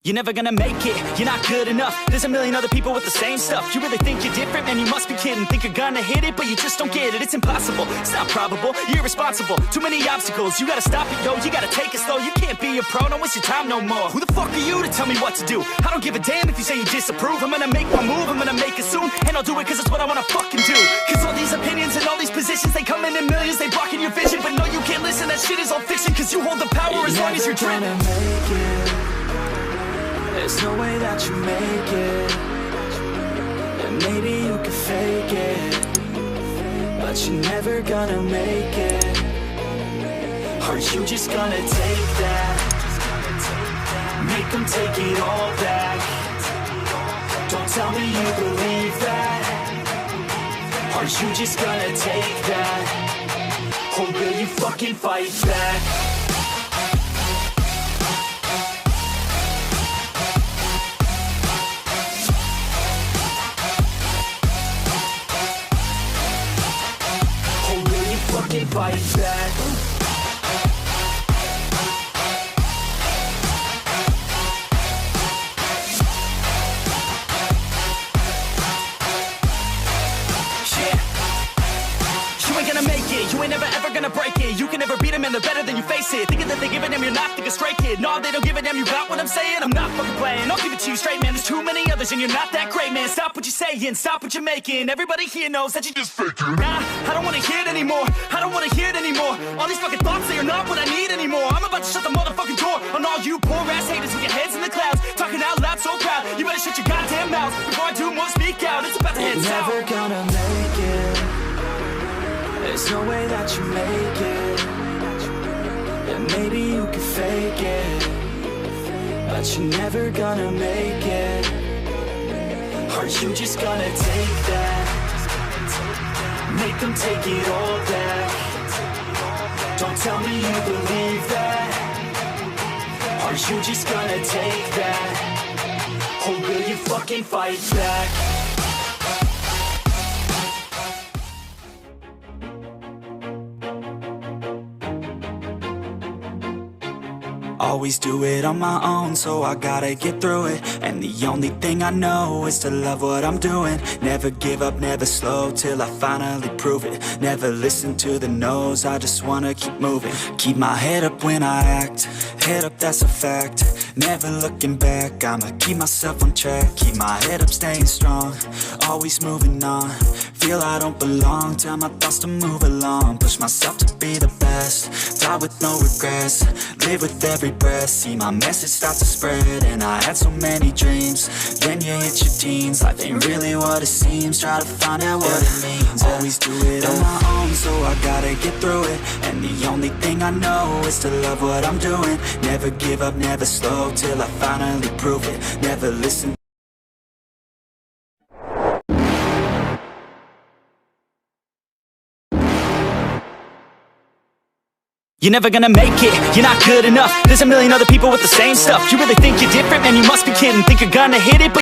You're never gonna make it, you're not good enough. There's a million other people with the same stuff. You really think you're different? Man, you must be kidding. Think you're gonna hit it, but you just don't get it. It's impossible, it's not probable, you're irresponsible. Too many obstacles, you gotta stop it, yo. You gotta take it slow, you can't be a pro. Don't waste your time no more. Who the fuck are you to tell me what to do? I don't give a damn if you say you disapprove. I'm gonna make my move, I'm gonna make it soon. And I'll do it cause it's what I wanna fucking do. Cause all these opinions and all these positions, they come in millions, they blocking your vision. But no, you can't listen, that shit is all fiction. Cause you hold the power as long as you're dreaming. There's no way that you make it. And maybe you can fake it, but you're never gonna make it. Are you just gonna take that? Make them take it all back. Don't tell me you believe that. Are you just gonna take that? Or will you fucking fight back? Fight back. You ain't gonna make it, you ain't never ever gonna break it. You can never beat them and they're better than you face it. Thinking that they give a damn, you're not, think a straight kid. No, they don't give a damn, you got what I'm saying? I'm not fucking playing, I'll give it to you straight, man. There's too many others and you're not that great, man. Stop what you're saying, stop what you're making. Everybody here knows that you just faking. Nah, I don't wanna hear it anymore, I don't wanna hear it anymore. All these fucking thoughts, they are not what I need anymore. I'm about to shut the motherfucking door on all you poor ass haters with your heads in the clouds, talking out loud so proud. You better shut your goddamn mouth before I do more, speak out. It's about to head south. Never gonna make it. There's no way that you make it. And maybe you can fake it, but you're never gonna make it. Are you just gonna take that? Make them take it all back. Don't tell me you believe that. Are you just gonna take that? Or will you fucking fight back? Always do it on my own, so I gotta get through it. And the only thing I know is to love what I'm doing. Never give up, never slow, till I finally prove it. Never listen to the no's, I just wanna keep moving. Keep my head up when I act, head up, that's a fact. Never looking back, I'ma keep myself on track. Keep my head up, staying strong, always moving on. Feel I don't belong, tell my thoughts to move along. Push myself to be the best, die with no regrets. Live with every breath, see my message start to spread. And I had so many dreams, then you hit your teens. Life ain't really what it seems, try to find out what it means. Always do it on my own, so I gotta get through it. And the only thing I know is to love what I'm doing. Never give up, never slow, till I finally prove it. Never listen. You're never gonna make it, you're not good enough. There's a million other people with the same stuff. You really think you're different? Man, you must be kidding. Think you're gonna hit it, but